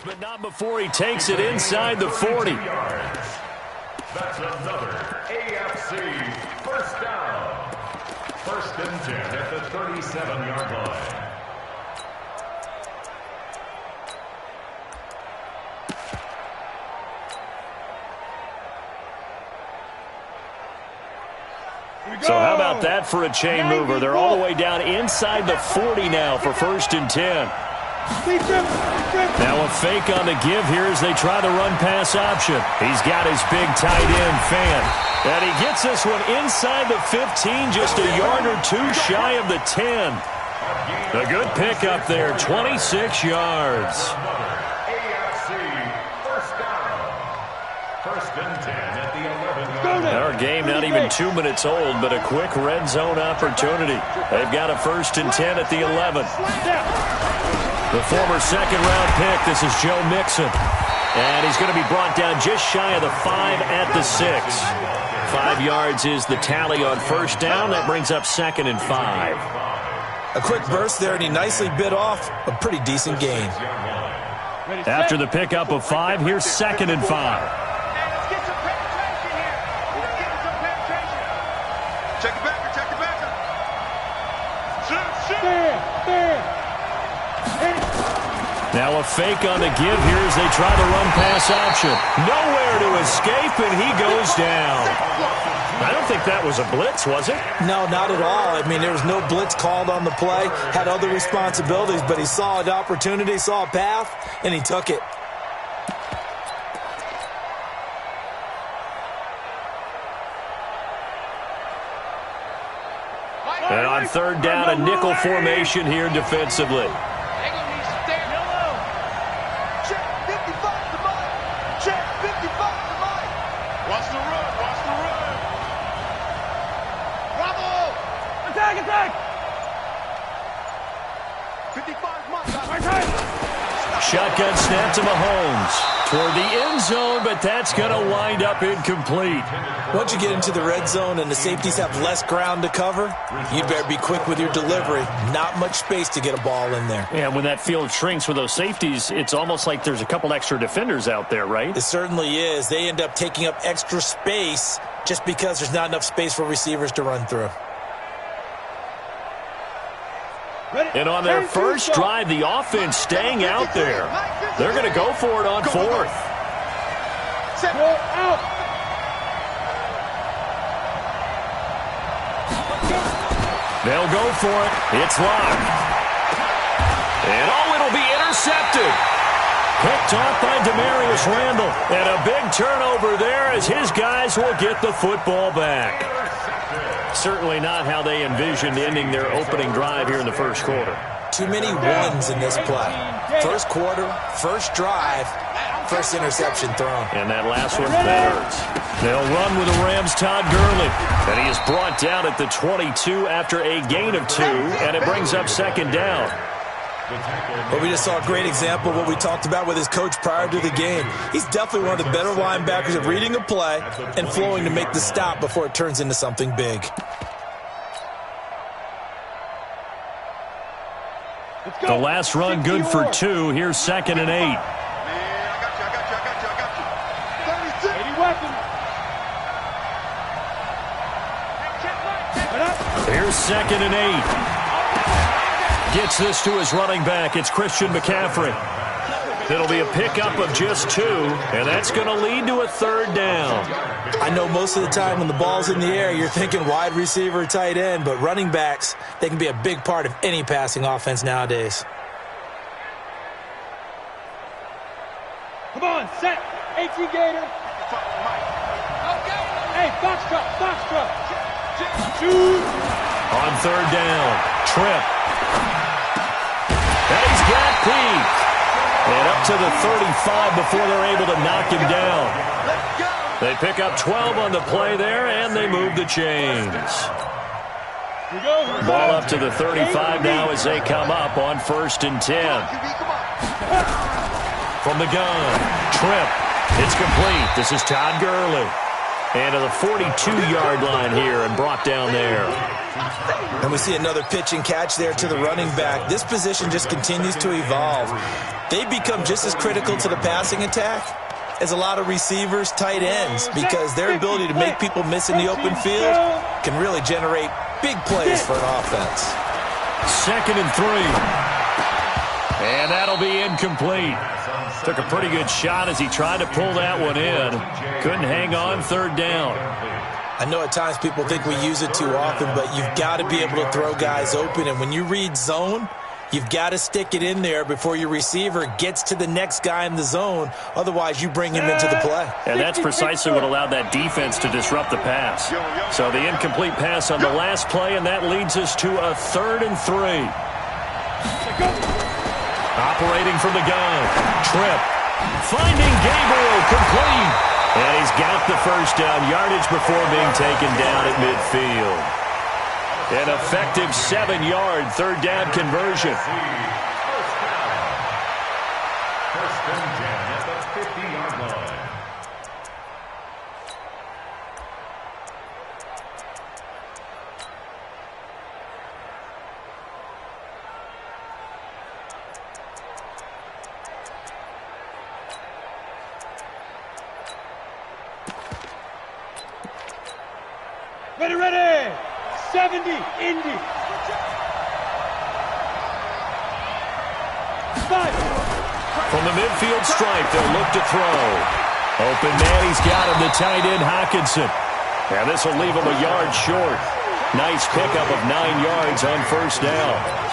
But not before he takes it inside the 40. That's another AFC first down. First and 10 at the 37-yard line. So how about that for a chain mover? They're all the way down inside the 40 now for first and 10. Now a fake on the give here as they try the run-pass option. He's got his big tight end, Fan. And he gets this one inside the 15, just a yard or two shy of the 10. A good pickup there, 26 yards. AFC first down. First and 10 at the 11-yard line. Our game not even 2 minutes old, but a quick red zone opportunity. They've got a first and 10 at the 11. The former second-round pick, this is Joe Mixon. And he's going to be brought down just shy of the 5 at the 6. 5 yards is the tally on first down. That brings up second and 5. A quick burst there, and he nicely bit off a pretty decent gain. After the pickup of 5, here's second and 5. Now a fake on the give here as they try the run-pass option. Nowhere to escape, and he goes down. I don't think that was a blitz, was it? No, not at all. I mean, there was no blitz called on the play. Had other responsibilities, but he saw an opportunity, saw a path, and he took it. And on third down, a nickel formation here defensively. Shotgun snap to Mahomes toward the end zone, but that's going to wind up incomplete. Once you get into the red zone and the safeties have less ground to cover, you better be quick with your delivery. Not much space to get a ball in there. Yeah, when that field shrinks with those safeties, it's almost like there's a couple extra defenders out there, right? It certainly is. They end up taking up extra space just because there's not enough space for receivers to run through. And on their first drive, the offense staying out there. They're going to go for it on fourth. They'll go for it. It's locked. And it'll be intercepted. Picked off by Demarius Randall. And a big turnover there as his guys will get the football back. Certainly not how they envisioned ending their opening drive here in the first quarter. Too many ones in this play. First quarter, first drive, first interception thrown. And that last one, that hurts. They'll run with the Rams' Todd Gurley. And he is brought down at the 22 after a gain of 2, and it brings up second down. Well, we just saw a great example of what we talked about with his coach prior to the game. He's definitely one of the better linebackers at reading a play and flowing to make the stop before it turns into something big. The last run good for 2. Here's second and 8. Here's second and 8. Gets this to his running back. It's Christian McCaffrey. It'll be a pickup of just 2, and that's going to lead to a third down. I know most of the time when the ball's in the air, you're thinking wide receiver, tight end, but running backs, they can be a big part of any passing offense nowadays. Come on, set. HE Gator. Hey, box truck. Shoot. On third down, Tripp. And he's got Pete. And up to the 35 before they're able to knock him down. They pick up 12 on the play there, and they move the chains. Ball up to the 35 now as they come up on first and 10. From the gun, Tripp. It's complete. This is Todd Gurley. And to the 42-yard line here and brought down there. And we see another pitch and catch there to the running back. This position just continues to evolve. They become just as critical to the passing attack as a lot of receivers, tight ends, because their ability to make people miss in the open field can really generate big plays for an offense. 2nd and 3. And that'll be incomplete. Took a pretty good shot as he tried to pull that one in. Couldn't hang on, 3rd down. I know at times people think we use it too often, but you've got to be able to throw guys open. And when you read zone, you've got to stick it in there before your receiver gets to the next guy in the zone. Otherwise, you bring him into the play. And that's precisely what allowed that defense to disrupt the pass. So the incomplete pass on the last play, and that leads us to a 3rd and 3. Operating from the gun. Tripp. Finding Gabriel. Complete. And he's got the first down yardage before being taken down at midfield. An effective 7-yard 3rd down conversion. First and 10 at the 50-yard line. Ready, ready! 70, Indy. 5. From the midfield stripe, they'll look to throw. Open man, he's got him, the tight end, Hockenson. And this will leave him a yard short. Nice pickup of 9 yards on 1st down.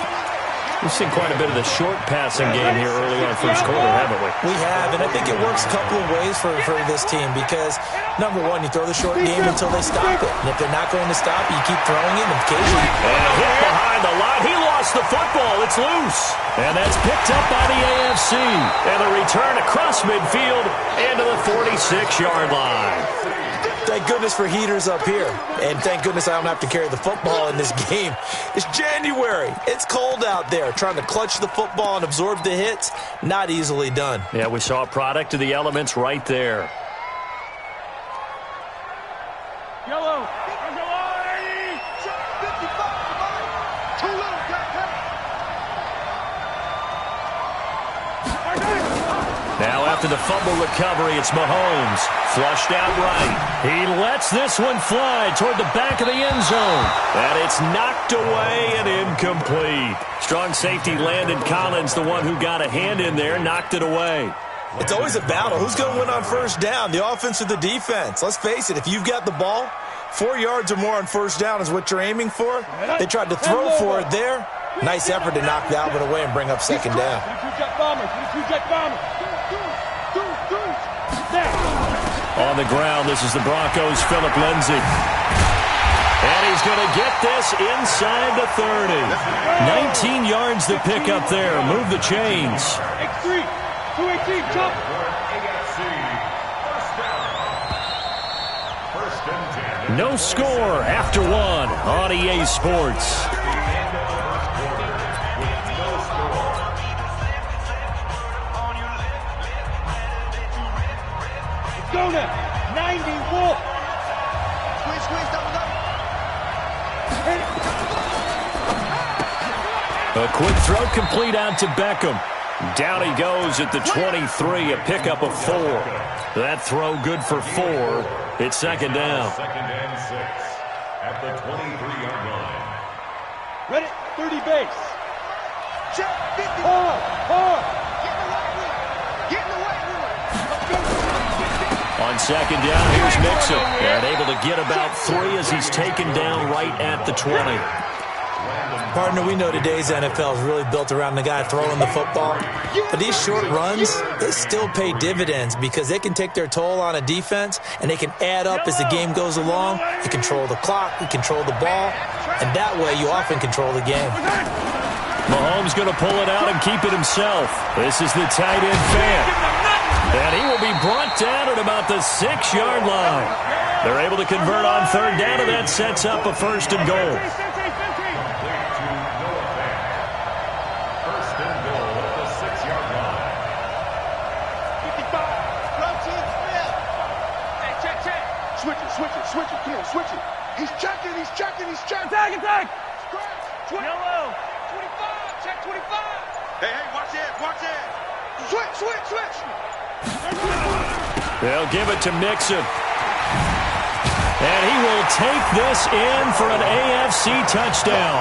We've seen quite a bit of the short passing game here early on 1st quarter, haven't we? We have, and I think it works a couple of ways for this team because, number one, you throw the short game until they stop it. And if they're not going to stop it, you keep throwing it. And occasionally, and hit behind the line. He lost the football. It's loose. And that's picked up by the AFC. And a return across midfield into the 46-yard line. Thank goodness for heaters up here. And thank goodness I don't have to carry the football in this game. It's January. It's cold out there. Trying to clutch the football and absorb the hits, not easily done. Yeah, we saw a product of the elements right there. Yellow. Now after the fumble recovery, it's Mahomes. Flushed out right. He lets this one fly toward the back of the end zone. And it's knocked away and incomplete. Strong safety Landon Collins, the one who got a hand in there, knocked it away. It's always a battle. Who's going to win on 1st down, the offense or the defense? Let's face it, if you've got the ball, 4 yards or more on 1st down is what you're aiming for. They tried to throw for it there. Nice effort to knock Dalvin away and bring up 2nd down. On the ground, this is the Broncos' Philip Lindsay. And he's going to get this inside the 30. 19 yards to pick up there. Move the chains. X3, 218, jump. No score after 1 on EA Sports. Gona, 90, Wolf. A quick throw complete out to Beckham. Down he goes at the 23, a pickup of 4. That throw good for 4. It's 2nd down. 2nd and 6 at the 23-yard line. Ready, 30 base. Check, 50. Hard. Get in the way. On 2nd down, here's Mixon. And able to get about 3 as he's taken down right at the 20. Partner, we know today's NFL is really built around the guy throwing the football. But these short runs, they still pay dividends because they can take their toll on a defense and they can add up as the game goes along. You control the clock, you control the ball, and that way you often control the game. Mahomes going to pull it out and keep it himself. This is the tight end fan. And he will be brought down at about the 6-yard line. They're able to convert on 3rd down, and that sets up a 1st and goal. Switch it. Come on, switch it. He's checking. Attack. Yellow. 25. Check 25. Hey, watch it. Switch. They'll give it to Mixon. And he will take this in for an AFC touchdown.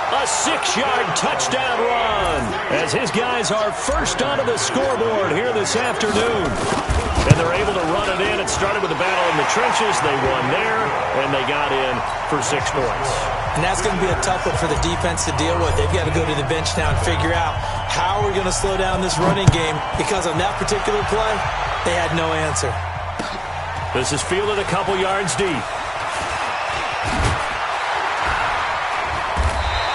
A 6-yard touchdown run as his guys are first onto the scoreboard here this afternoon. And they're able to run it in. It started with a battle in the trenches. They won there, and they got in for 6 points. And that's going to be a tough one for the defense to deal with. They've got to go to the bench now and figure out how we're going to slow down this running game, because on that particular play, they had no answer. This is fielded a couple yards deep.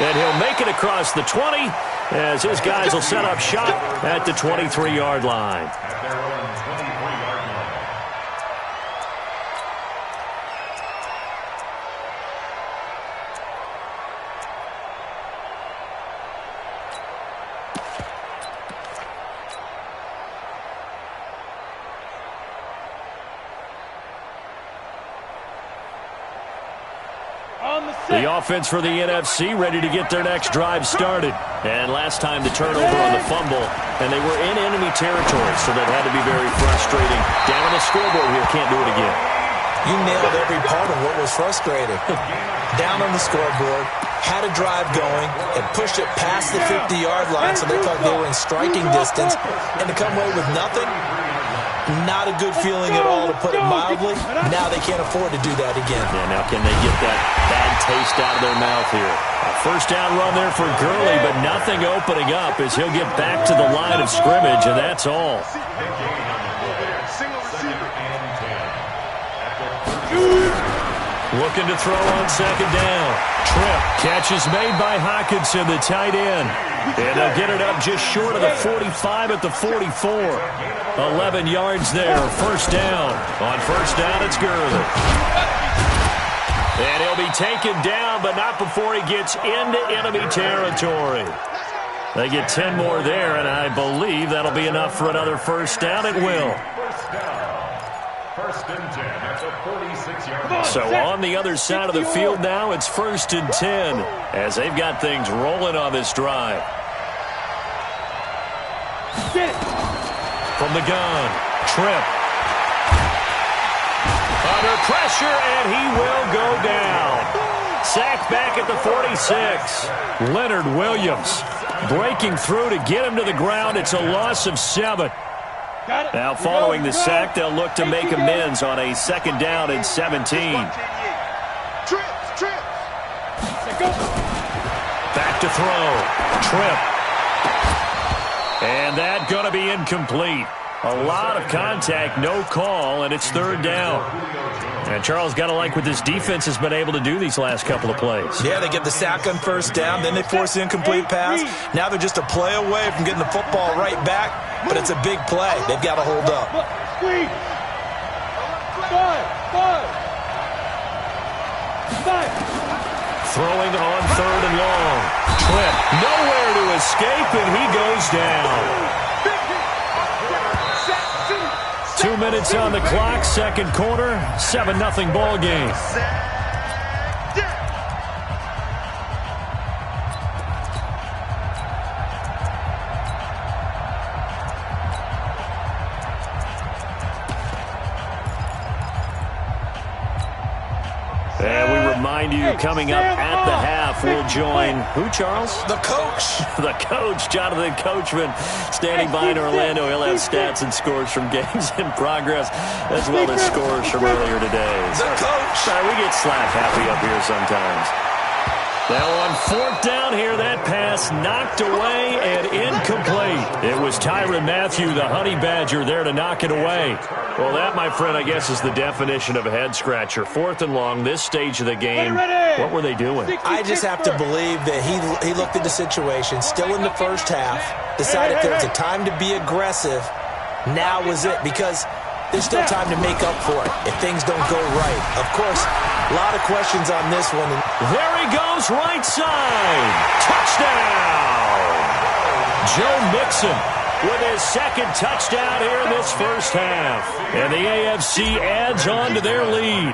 And he'll make it across the 20 as his guys will set up shop at the 23-yard line. At their own 23-yard line. The offense for the NFC ready to get their next drive started. And last time the turnover on the fumble, and they were in enemy territory, so that had to be very frustrating. Down on the scoreboard here, can't do it again. You nailed every part of what was frustrating. Down on the scoreboard, had a drive going, and pushed it past the 50-yard line, so they thought they were in striking distance, and to come away with nothing, not a good feeling at all, to put it mildly. Now they can't afford to do that again. Yeah, now can they get that bad taste out of their mouth here? A first down run there for Gurley, but nothing opening up as he'll get back to the line of scrimmage, and that's all. Looking to throw on second down. Tripp. Catch is made by Hockenson, the tight end. And they'll get it up just short of the 45 at the 44. 11 yards there. First down. On first down, it's Gurley. And he'll be taken down, but not before he gets into enemy territory. They get 10 more there, and I believe that'll be enough for another first down. It will. First and 10 at the 46-yard line. So on the other side of the field now, it's first and 10 as they've got things rolling on this drive. From the gun, Tripp. Under pressure, and he will go down. Sacked back at the 46. Leonard Williams breaking through to get him to the ground. It's a loss of 7. Now following the sack, they'll look to make amends on a second down and 17. Back to throw. Tripp. And that going to be incomplete. A lot of contact, no call, and it's third down. And Charles, got to like what this defense has been able to do these last couple of plays. Yeah, they get the sack on first down, then they force the incomplete pass. Now they're just a play away from getting the football right back, but it's a big play. They've got to hold up. Throwing on third and long. Tripp, nowhere to escape, and he goes down. 2 minutes on the clock, second quarter, 7-0 ball game. And we remind you, coming up at the half, we'll join who, Charles? The coach. The coach, Jonathan Coachman, standing by in Orlando. He'll have stats and scores from games in progress, as well as scores from earlier today. The coach. Sorry, we get slap happy up here sometimes. Now on fourth down here, that pass knocked away and incomplete. It was Tyrann Mathieu, the Honey Badger, there to knock it away. Well, that, my friend, I guess is the definition of a head-scratcher. Fourth and long, this stage of the game. What were they doing? I just have to believe that he looked at the situation, still in the first half, decided there was a time to be aggressive. Now was it, because there's still time to make up for it if things don't go right. Of course, a lot of questions on this one. There he goes, right side. Touchdown! Joe Mixon with his second touchdown here in this first half. And the AFC adds on to their lead.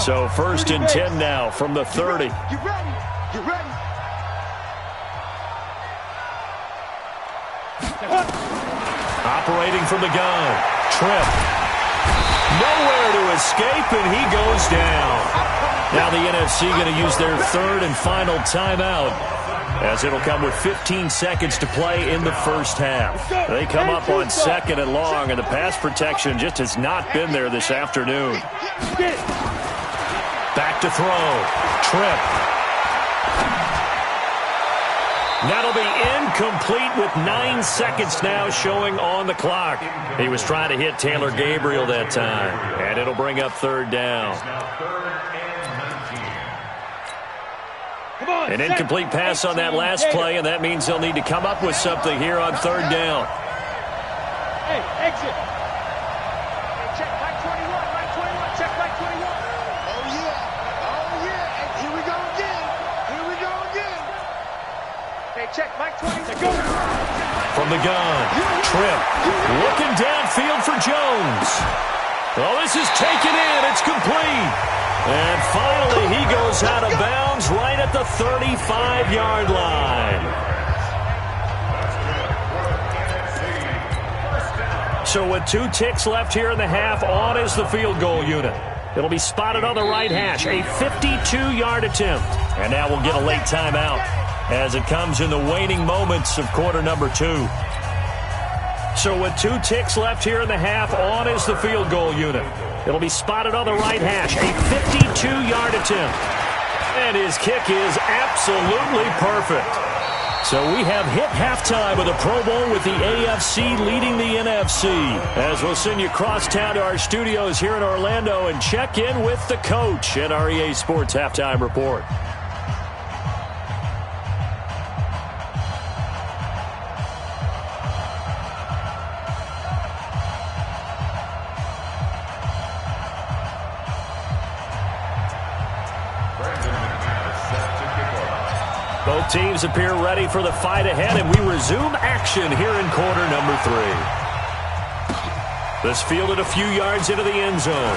So 1st and 10 now from the 30. You ready? You ready? Operating from the gun. Tripp. Nowhere to escape, and he goes down. Now the NFC going to use their 3rd and final timeout, as it'll come with 15 seconds to play in the first half. They come up on 2nd and long, and the pass protection just has not been there this afternoon. Back to throw. Tripp. That'll be incomplete with 9 seconds now showing on the clock. He was trying to hit Taylor Gabriel that time, and it'll bring up 3rd down. An incomplete pass on that last play, and that means they'll need to come up with something here on 3rd down. Hey, exit. Check back 21, right 21, check back 21. Oh, yeah. And here we go again. Hey, check back 20. Go. From the gun, Tripp looking downfield for Jones. Oh, this is taken in. It's complete. And finally, he goes out of bounds right at the 35-yard line. So with 2 ticks left here in the half, on is the field goal unit. It'll be spotted on the right hash, a 52-yard attempt. And now we'll get a late timeout as it comes in the waning moments of quarter number 2. So with 2 ticks left here in the half, on is the field goal unit. It'll be spotted on the right hash, a 52-yard attempt. And his kick is absolutely perfect. So we have hit halftime of the Pro Bowl with the AFC leading the NFC. As we'll send you across town to our studios here in Orlando and check in with the coach at our EA Sports Halftime Report. Both teams appear ready for the fight ahead, and we resume action here in quarter number 3. This fielded a few yards into the end zone.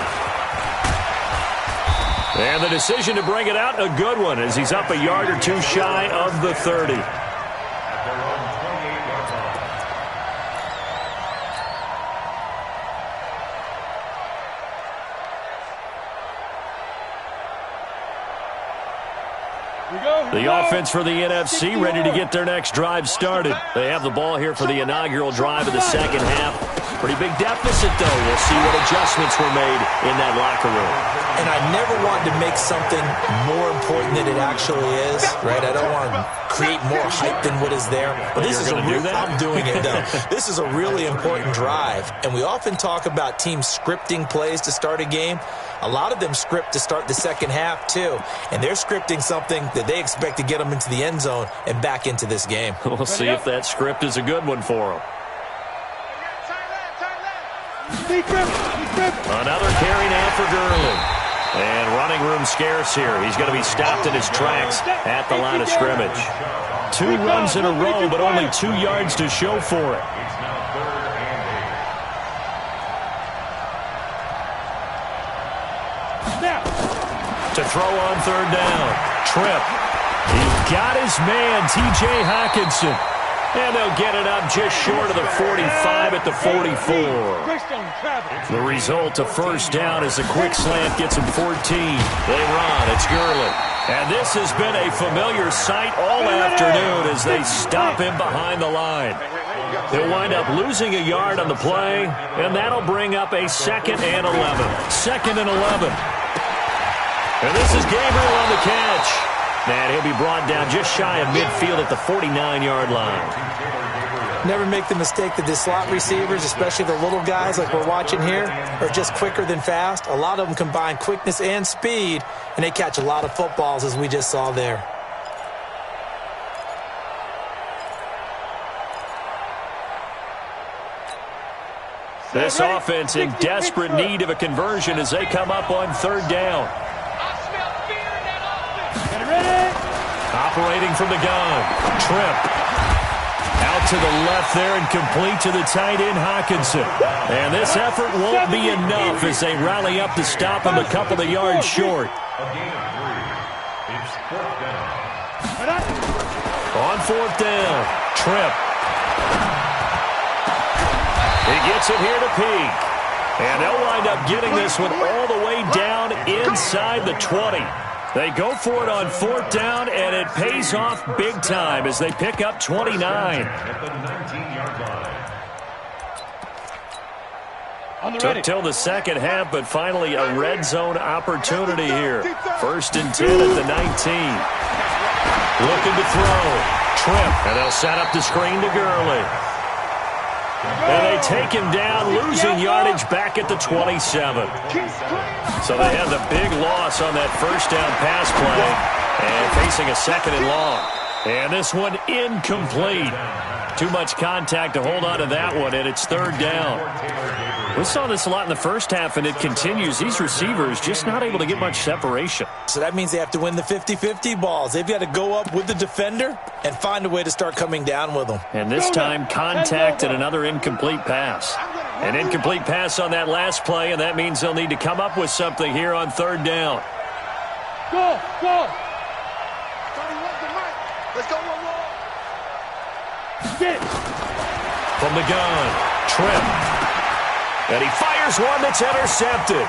And the decision to bring it out, a good one, as he's up a yard or 2 shy of the 30. The offense for the NFC ready to get their next drive started. They have the ball here for the inaugural drive of the second half. Pretty big deficit, though. We'll see what adjustments were made in that locker room. And I never want to make something more important than it actually is, right? I don't want to create more hype than what is there. But this is I'm doing it, though. This is a really important drive. And we often talk about teams scripting plays to start a game. A lot of them script to start the second half, too. And they're scripting something that they expect to get them into the end zone and back into this game. We'll see if that script is a good one for them. Another carry now for Gurley. And running room scarce here. He's going to be stopped in his tracks at the line of scrimmage. 2 runs in a row, but only 2 yards to show for it. To throw on 3rd down. Tripp. He got his man, T.J. Hockenson. And they'll get it up just short of the 45 at the 44. The result, a first down as a quick slant gets him 14. They run. It's Gurley. And this has been a familiar sight all afternoon as they stop him behind the line. He'll wind up losing a yard on the play, and that'll bring up a 2nd and 11. 2nd and 11. And this is Gabriel on the catch. And he'll be brought down just shy of midfield at the 49-yard line. Never make the mistake that the slot receivers, especially the little guys like we're watching here, are just quicker than fast. A lot of them combine quickness and speed, and they catch a lot of footballs, as we just saw there. This offense in desperate need of a conversion as they come up on 3rd down. Operating from the gun, Tripp. Out to the left there and complete to the tight end, Hockenson. And this effort won't be enough as they rally up to stop him a couple of yards short. A gain of 3. It's 4th down. On 4th down, Tripp. He gets it here to Peak. And they'll wind up getting this one all the way down inside the 20. They go for it on 4th down, and it pays off big time as they pick up 29. At the 19-yard line. Took till the second half, but finally a red zone opportunity here. 1st and 10 at the 19. Looking to throw. Tripp, and they'll set up the screen to Gurley. And they take him down, losing yardage back at the 27. So they had the big loss on that 1st down pass play and facing a 2nd and long. And this one incomplete. Too much contact to hold on to that one, and it's 3rd down. We saw this a lot in the first half, and it continues. These receivers just not able to get much separation. So that means they have to win the 50-50 balls. They've got to go up with the defender and find a way to start coming down with them. And this time, contact and another incomplete pass. An incomplete pass on that last play, and that means they'll need to come up with something here on 3rd down. Go, go. From the gun, Tripp. And he fires one that's intercepted.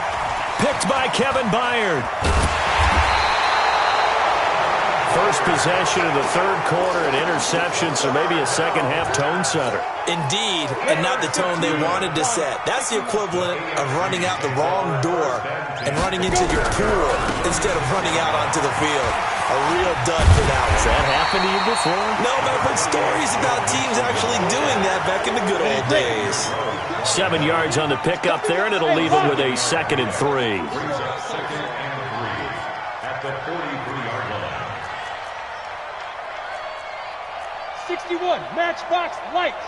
Picked by Kevin Byard. First possession of the 3rd quarter, an interception, so maybe a second-half tone setter. Indeed, and not the tone they wanted to set. That's the equivalent of running out the wrong door and running into your pool instead of running out onto the field. A real dud for that one. Has that happened to you before? No, but I've heard stories about teams actually doing that back in the good old days. 7 yards on the pickup there, and it'll leave them with a 2nd and 3. Brings up 2nd and 3 at the 43-yard line. 61, matchbox lights.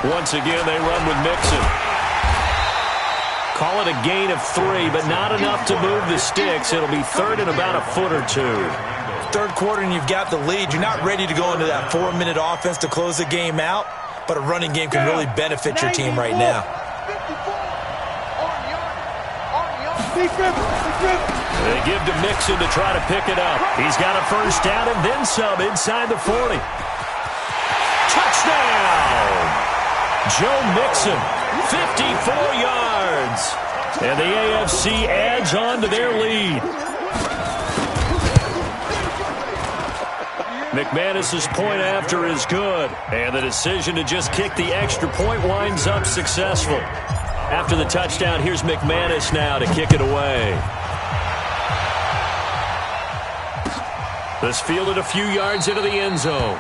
Once again, they run with Mixon. Call it a gain of 3, but not enough to move the sticks. It'll be 3rd and about a foot or 2. 3rd quarter and you've got the lead. You're not ready to go into that 4-minute offense to close the game out, but a running game can really benefit your team right now. They give to Mixon to try to pick it up. He's got a 1st down and then some inside the 40. Touchdown! Joe Mixon, 54 yards. And the AFC adds on to their lead. McManus's point after is good. And the decision to just kick the extra point winds up successful. After the touchdown, here's McManus now to kick it away. This fielded a few yards into the end zone.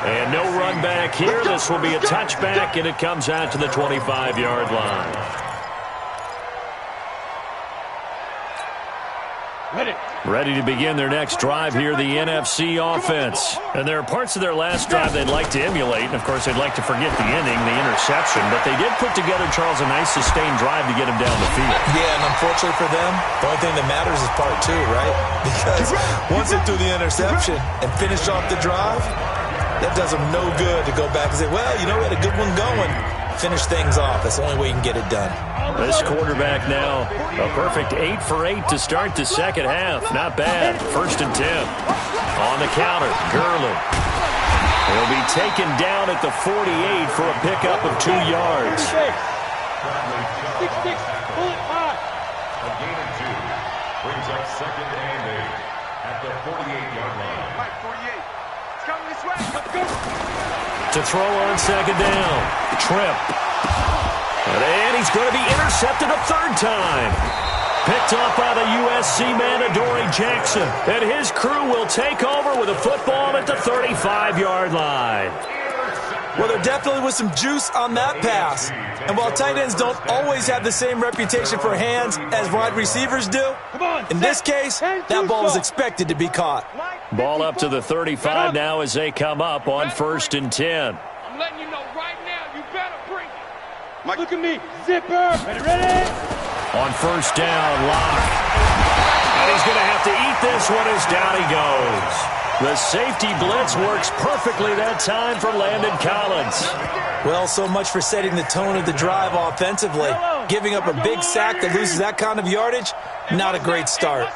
And no run back here. This will be a touchback, and it comes out to the 25-yard line. Ready to begin their next drive here, the NFC offense. And there are parts of their last drive they'd like to emulate. And, of course, they'd like to forget the inning, the interception. But they did put together, Charles, a nice sustained drive to get him down the field. Yeah, and unfortunately for them, the only thing that matters is part 2, right? Because once they threw the interception and finished off the drive, that does them no good to go back and say, well, you know, we had a good one going. Finish things off. That's the only way you can get it done. This quarterback now, a perfect 8 for 8 to start the second half. Not bad. 1st and 10. On the counter, Gurley. He'll be taken down at the 48 for a pickup of 2 yards. 6-6, bullet high. A gain of 2 brings up 2nd and 8 at the 48-yard line. Right, 48. It's coming this way. Go. To throw on 2nd down, Tripp. And he's going to be intercepted a 3rd time. Picked off by the USC man, Adoree Jackson. And his crew will take over with a football at the 35-yard line. Well, there definitely was some juice on that pass. And while tight ends don't always have the same reputation for hands as wide receivers do, in this case, that ball was expected to be caught. Ball up to the 35 now as they come up on 1st and 10. I'm letting you know right now, you better bring it. Look at me, zipper. Ready? On 1st down, Locke. And he's going to have to eat this one as down he goes. The safety blitz works perfectly that time for Landon Collins. Well, so much for setting the tone of the drive offensively. Giving up a big sack that loses that kind of yardage, not a great start.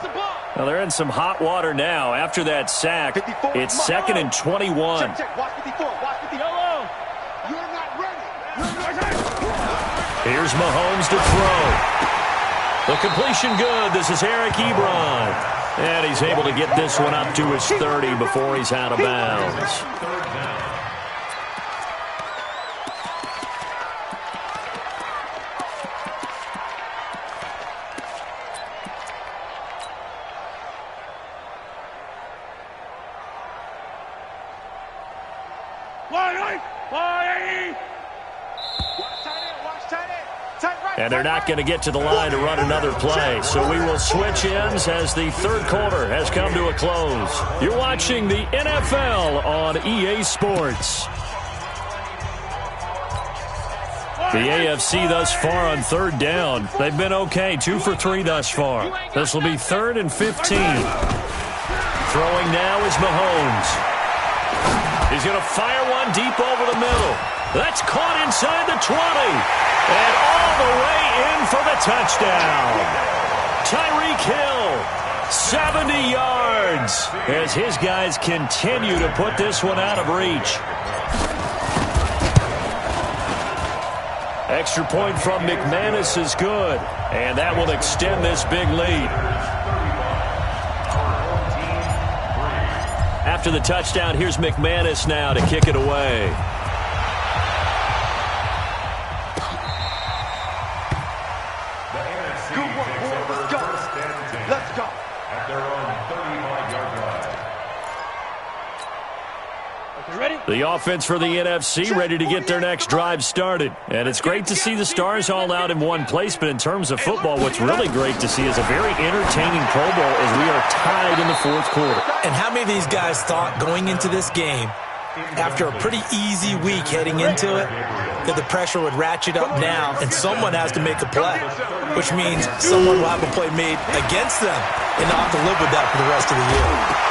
Well, they're in some hot water now. After that sack, it's 2nd and 21. Here's Mahomes to throw. The completion good. This is Eric Ebron. And he's able to get this one up to his 30 before he's out of bounds. And they're not going to get to the line to run another play. So we will switch ends as the third quarter has come to a close. You're watching the NFL on EA Sports. The AFC thus far on third down. They've been okay, 2 for 3 thus far. This will be 3rd and 15. Throwing now is Mahomes. He's going to fire one deep over the middle. That's caught inside the 20. And all the way in for the touchdown. Tyreek Hill, 70 yards, as his guys continue to put this one out of reach. Extra point from McManus is good, and that will extend this big lead. After the touchdown, here's McManus now to kick it away. The offense for the NFC ready to get their next drive started. And it's great to see the stars all out in one place, but in terms of football, what's really great to see is a very entertaining Pro Bowl as we are tied in the fourth quarter. And how many of these guys thought going into this game, after a pretty easy week heading into it, that the pressure would ratchet up now and someone has to make a play, which means someone will have a play made against them and not have to live with that for the rest of the year.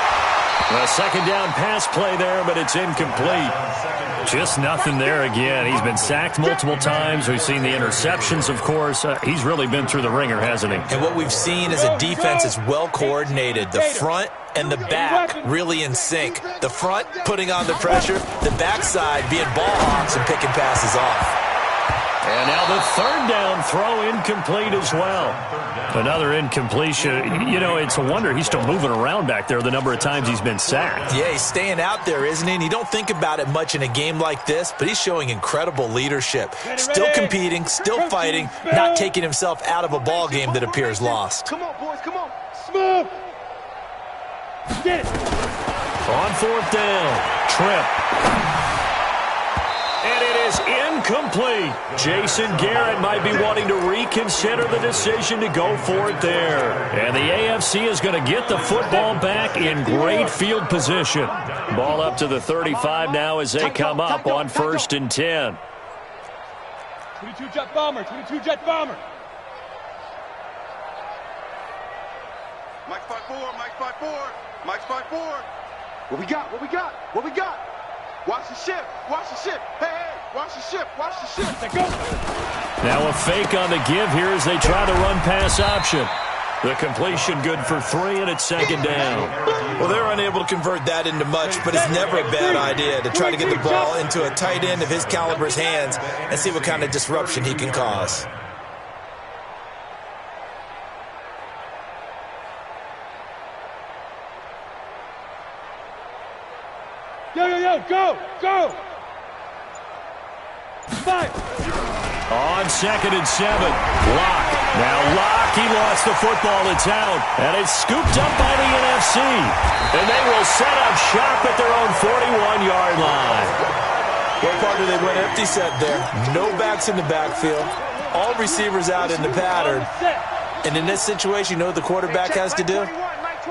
A second down pass play there, but it's incomplete. Just nothing there again. He's been sacked multiple times. We've seen the interceptions, of course. He's really been through the ringer, hasn't he? And what we've seen is a defense that's well coordinated. The front and the back really in sync. The front putting on the pressure, the backside being ball hawks and picking passes off. And now the third down throw incomplete as well. Another incompletion. You know, it's a wonder he's still moving around back there the number of times he's been sacked. Yeah, he's staying out there, isn't he? And you don't think about it much in a game like this, but he's showing incredible leadership. Still competing, still fighting, not taking himself out of a ball game that appears lost. Come on, boys, come on. Smooth. Get it. On fourth down, Tripp. And it is incomplete. Jason Garrett might be wanting to reconsider the decision to go for it there. And the AFC is going to get the football back in great field position. Ball up to the 35 now as they come up on 1st and 10. 22 Jet Bomber, 22 Jet Bomber. Mike 5-4, Mike 5-4, Mike 5-4. What we got, what we got, what we got? Watch the ship, watch the ship. Hey, hey, watch the ship, watch the ship. Let's go. Now a fake on the give here as they try to run pass option. The completion good for 3, and it's 2nd down. Well, they're unable to convert that into much, but it's never a bad idea to try to get the ball into a tight end of his caliber's hands and see what kind of disruption he can cause. Yo, yo, yo, go, go. 5. On 2nd and 7, Locke. Now Locke, he lost the football. It's out, and it's scooped up by the NFC. And they will set up shop at their own 41-yard line. Well, partner, they went empty set there. No backs in the backfield. All receivers out in the pattern. And in this situation, you know what the quarterback has to do?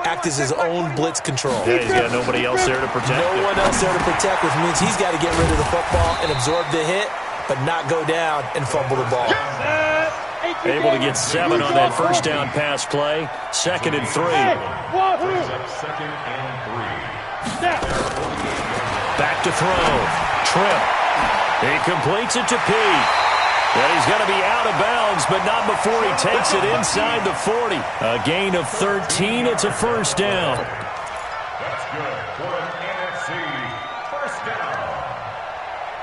Act as his own blitz control. Yeah, he's got nobody else there to protect him. No one else there to protect, which means he's got to get rid of the football and absorb the hit, but not go down and fumble the ball. Able to get 7 on that first down pass play. 2nd and 3. 2nd and 3. Back to throw. Tripp. He completes it to Pete. And he's going to be out of bounds, but not before he takes it inside the 40. A gain of 13. It's a first down. That's good for an NFC first down.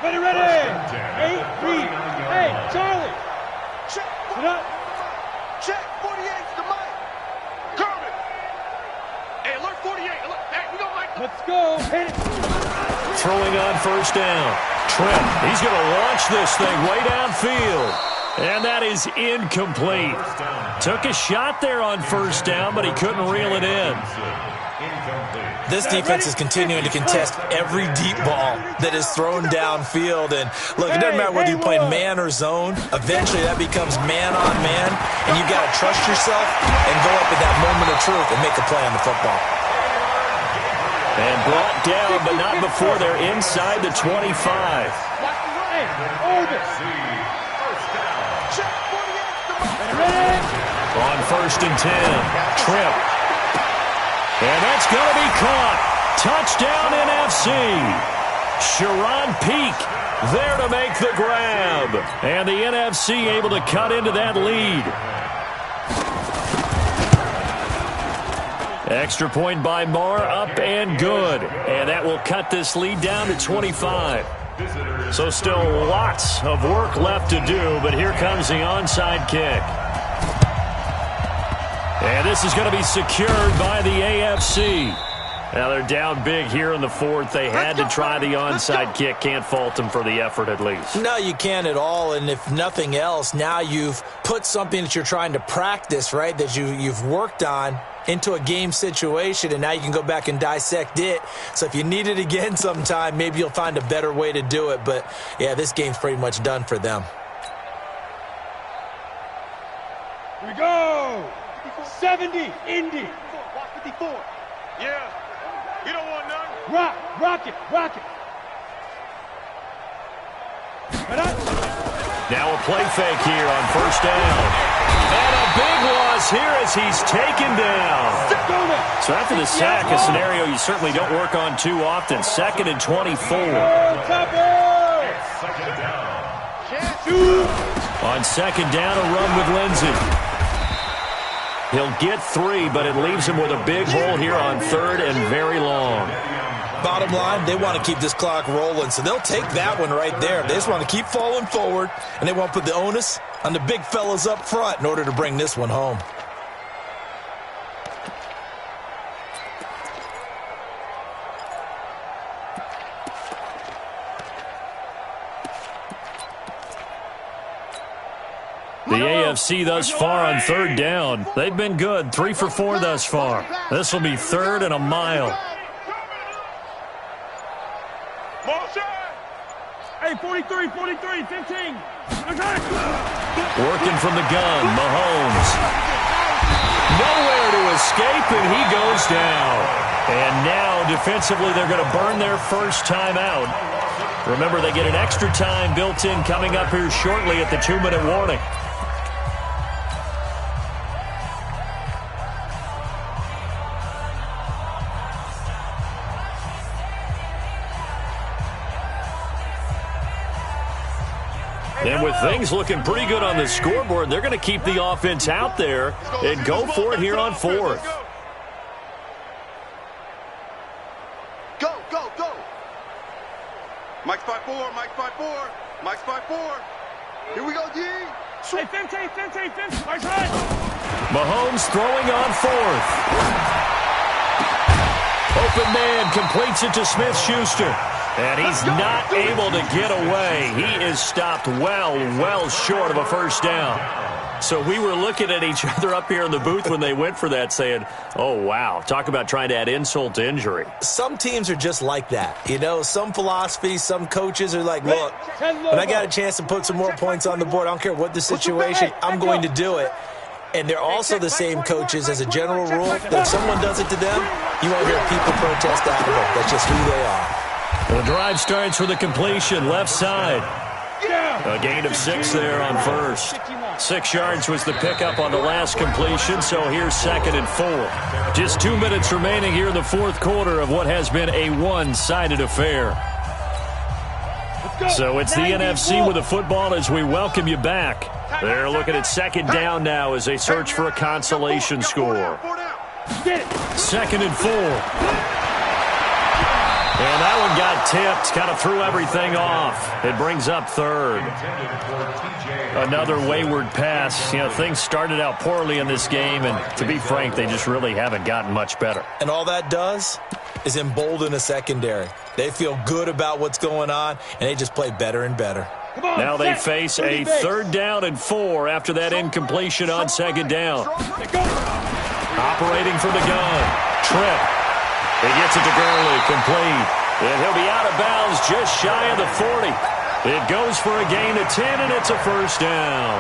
Ready. 8-3. Hey, Charlie. Check. Sit up. Check. 48 to the mic. Kermit. Hey, alert 48. Alert. Hey, we don't like them. Let's go. Hit it. Throwing on first down. Tripp. He's going to launch this thing way downfield. And that is incomplete. Took a shot there on first down, but he couldn't reel it in. This defense is continuing to contest every deep ball that is thrown downfield. And look, it doesn't matter whether you're playing man or zone. Eventually, that becomes man on man, and you've got to trust yourself and go up at that moment of truth and make a play on the football. And brought down, but not before they're inside the 25. On first and 10, Tripp. And that's going to be caught. Touchdown NFC. Sharon Peak there to make the grab. And the NFC able to cut into that lead. Extra point by Marr, up and good. And that will cut this lead down to 25. So still lots of work left to do, but here comes the onside kick. And this is going to be secured by the AFC. Now they're down big here in the fourth. They had to try the onside kick. Can't fault them for the effort at least. No, you can't at all. And if nothing else, now you've put something that you're trying to practice, right, that you've worked on into a game situation, and now you can go back and dissect it. So if you need it again sometime, maybe you'll find a better way to do it. But, yeah, this game's pretty much done for them. Here we go. 70, Indy. Watch 54. Yeah. You don't want none. Rock it. Now a play fake here on first down. And a big loss here as he's taken down. So after the sack, a scenario you certainly don't work on too often. 2nd and 24. On second down, a run with Lindsey. He'll get 3, but it leaves him with a big hole here on 3rd and very long. Bottom line, they want to keep this clock rolling, so they'll take that one right there. They just want to keep falling forward, and they want to put the onus on the big fellas up front in order to bring this one home. The AFC thus far on 3rd down. They've been good. 3 for 4 thus far. This will be 3rd and a mile. Hey, 43, 15. Working from the gun, Mahomes. Nowhere to escape, and he goes down. And now, defensively, they're going to burn their first time out. Remember, they get an extra time built in coming up here shortly at the 2-minute warning. And with things looking pretty good on the scoreboard, they're going to keep the offense out there and go for it here on 4th. Go. Mike's by 4. Here we go, D. Hey, 15. Right side. Mahomes throwing on 4th. Open man completes it to Smith-Schuster. And he's not able to get away. He is stopped well short of a first down. So we were looking at each other up here in the booth when they went for that saying, oh, wow, talk about trying to add insult to injury. Some teams are just like that. You know, some philosophies, some coaches are like, look, when I got a chance to put some more points on the board, I don't care what the situation, I'm going to do it. And they're also the same coaches as a general rule that if someone does it to them, you won't hear people protest out of it. That's just who they are. The drive starts with a completion, left side. A gain of 6 there on first. 6 yards was the pickup on the last completion, so here's 2nd and 4. Just 2 minutes remaining here in the fourth quarter of what has been a one-sided affair. So it's the NFC with the football as we welcome you back. They're looking at 2nd down now as they search for a consolation score. 2nd and 4. And that one got tipped, kind of threw everything off. It brings up 3rd. Another wayward pass. You know, things started out poorly in this game, and to be frank, they just really haven't gotten much better. And all that does is embolden a secondary. They feel good about what's going on, and they just play better and better. Now they face a 3rd down and 4 after that incompletion on 2nd down. Operating from the gun. Tripp. He gets it to Gurley, complete. And he'll be out of bounds just shy of the 40. It goes for a gain of 10, and it's a 1st down.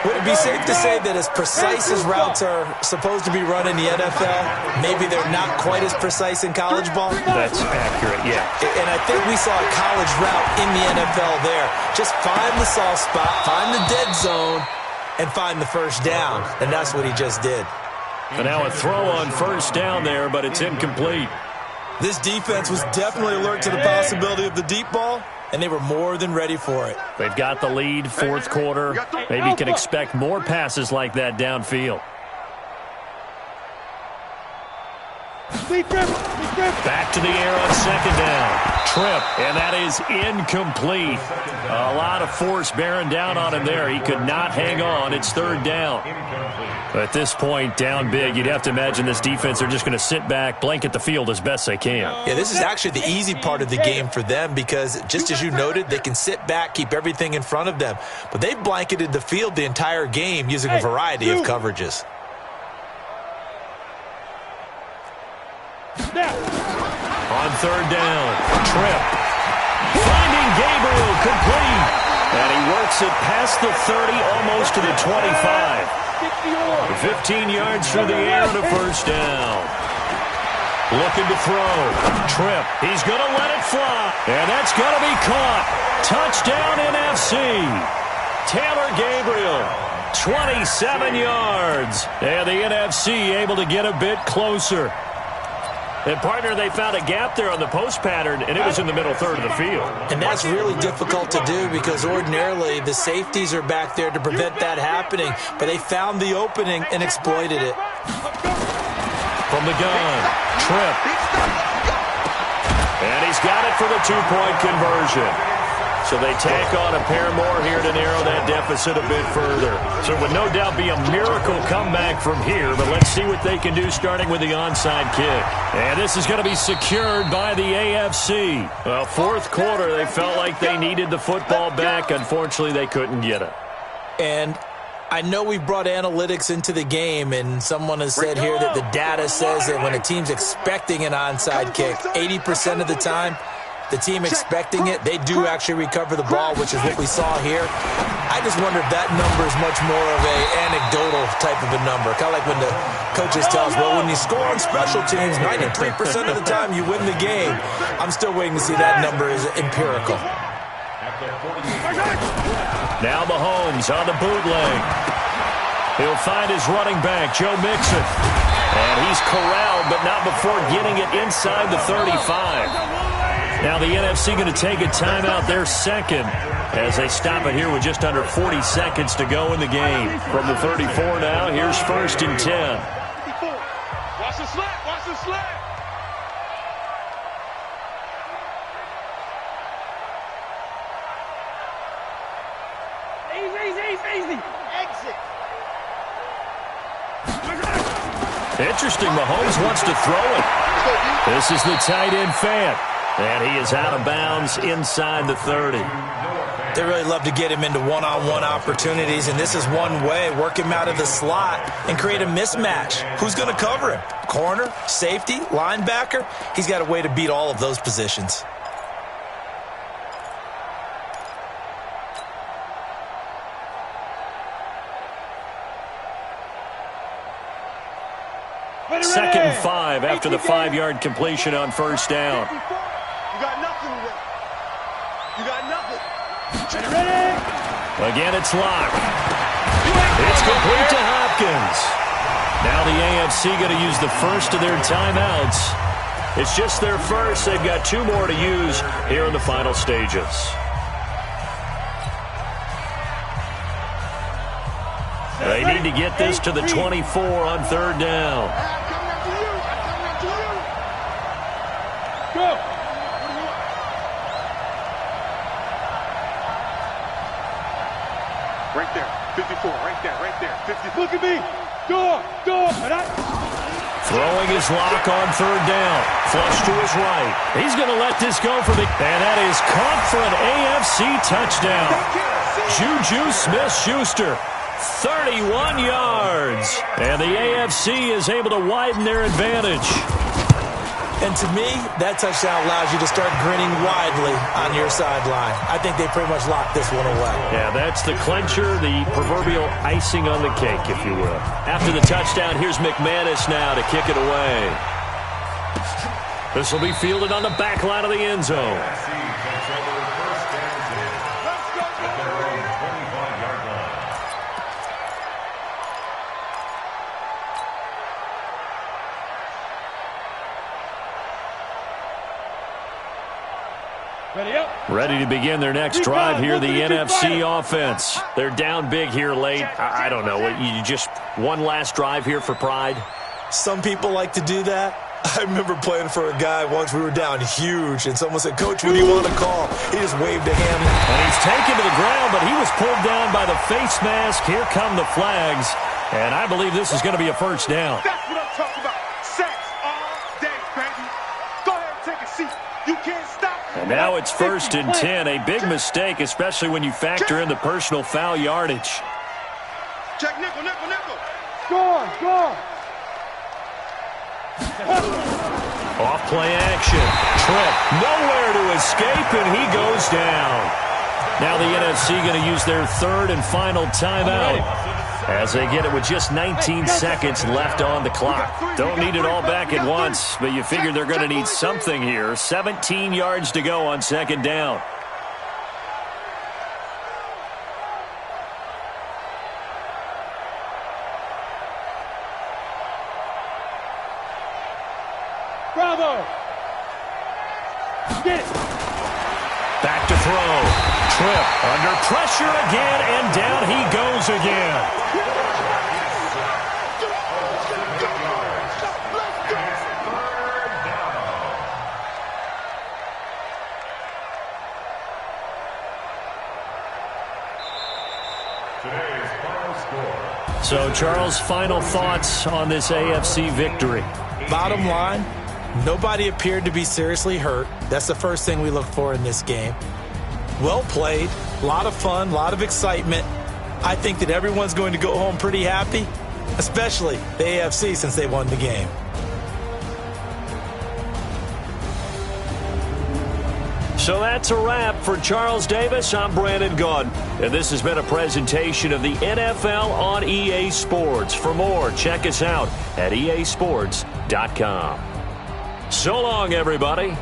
Would it be safe to say that as precise as routes are supposed to be run in the NFL, maybe they're not quite as precise in college ball? That's accurate, yeah. And I think we saw a college route in the NFL there. Just find the soft spot, find the dead zone, and find the 1st down. And that's what he just did. And now a throw on 1st down there, but it's incomplete. This defense was definitely alert to the possibility of the deep ball, and they were more than ready for it. They've got the lead, fourth quarter. Maybe can expect more passes like that downfield. Back to the air on 2nd down. Tripp, and that is incomplete. A lot of force bearing down on him there. He could not hang on. It's 3rd down. At this point, down big, you'd have to imagine this defense, they're just going to sit back, blanket the field as best they can. Yeah, this is actually the easy part of the game for them because, just as you noted, they can sit back, keep everything in front of them. But they've blanketed the field the entire game using a variety of coverages. On 3rd down, Tripp. Finding Gabriel, complete. And he works it past the 30, almost to the 25. 15 yards through the air and a 1st down. Looking to throw. Tripp. He's going to let it fly. And that's going to be caught. Touchdown NFC. Taylor Gabriel. 27 yards. And the NFC able to get a bit closer. And, partner, they found a gap there on the post pattern, and it was in the middle 3rd of the field. And that's really difficult to do because ordinarily the safeties are back there to prevent that happening. But they found the opening and exploited it. From the gun, Tripp. And he's got it for the 2-point conversion. So they tack on a pair more here to narrow that deficit a bit further. So it would no doubt be a miracle comeback from here, but let's see what they can do starting with the onside kick. And this is going to be secured by the AFC. Well, fourth quarter, they felt like they needed the football back. Unfortunately, they couldn't get it. And I know we brought analytics into the game, and someone has said here that the data says that when a team's expecting an onside kick, 80% of the time, the team expecting it, they do actually recover the ball, which is what we saw here. I just wonder if that number is much more of a anecdotal type of a number. Kind of like when the coaches tell us, well, when you score on special teams, 93% of the time you win the game. I'm still waiting to see that number is empirical. Now Mahomes on the bootleg. He'll find his running back, Joe Mixon. And he's corralled, but not before getting it inside the 35. Now the NFC going to take a timeout, their 2nd, as they stop it here with just under 40 seconds to go in the game. From the 34 now, here's 1st and 10. Watch the slap, watch the slap. Easy. Exit. Interesting, Mahomes wants to throw it. This is the tight end Fant. And he is out of bounds inside the 30. They really love to get him into one-on-one opportunities, and this is one way. Work him out of the slot and create a mismatch. Who's going to cover him? Corner, safety, linebacker? He's got a way to beat all of those positions. Second and 5 after the 5-yard completion on 1st down. You got nothing. You got nothing. Again, it's Locke. It's complete to Hopkins. Now the AFC going to use the first of their timeouts. It's just their first. They've got 2 more to use here in the final stages. They need to get this to the 24 on 3rd down. Go. Right there. 54. Right there. 50. Look at me. Go. Throwing his Lock on 3rd down. Flush to his right. He's going to let this go for the... And that is caught for an AFC touchdown. Juju Smith-Schuster. 31 yards. And the AFC is able to widen their advantage. And to me, that touchdown allows you to start grinning widely on your sideline. I think they pretty much locked this one away. Yeah, that's the clincher, the proverbial icing on the cake, if you will. After the touchdown, here's McManus now to kick it away. This will be fielded on the back line of the end zone. Ready to begin their next drive here, the NFC offense. They're down big here late. I don't know. You just one last drive here for pride? Some people like to do that. I remember playing for a guy once. We were down huge, and someone said, "Coach, what do you want to call?" He just waved a hand. And he's taken to the ground, but he was pulled down by the face mask. Here come the flags, and I believe this is going to be a first down. That's what I'm talking about. Sacks all day, baby. Go ahead and take a seat. You can't stop. And now it's 1st and 10. A big mistake, especially when you factor in the personal foul yardage. Check nickel. Go. Off play action. Trip. Nowhere to escape, and he goes down. Now the NFC going to use their 3rd and final timeout as they get it with just 19 seconds left on the clock. Don't need it all back at once, but you figure they're going to need something here. 17 yards to go on 2nd down. Bravo. Get it. Back to throw. Trip under pressure again, and down he goes again. So, Charles, final thoughts on this AFC victory? Bottom line, nobody appeared to be seriously hurt. That's the first thing we look for in this game. Well played, a lot of fun, a lot of excitement. I think that everyone's going to go home pretty happy, especially the AFC since they won the game. So that's a wrap for Charles Davis. I'm Brandon Gaudin, and this has been a presentation of the NFL on EA Sports. For more, check us out at easports.com. So long, everybody.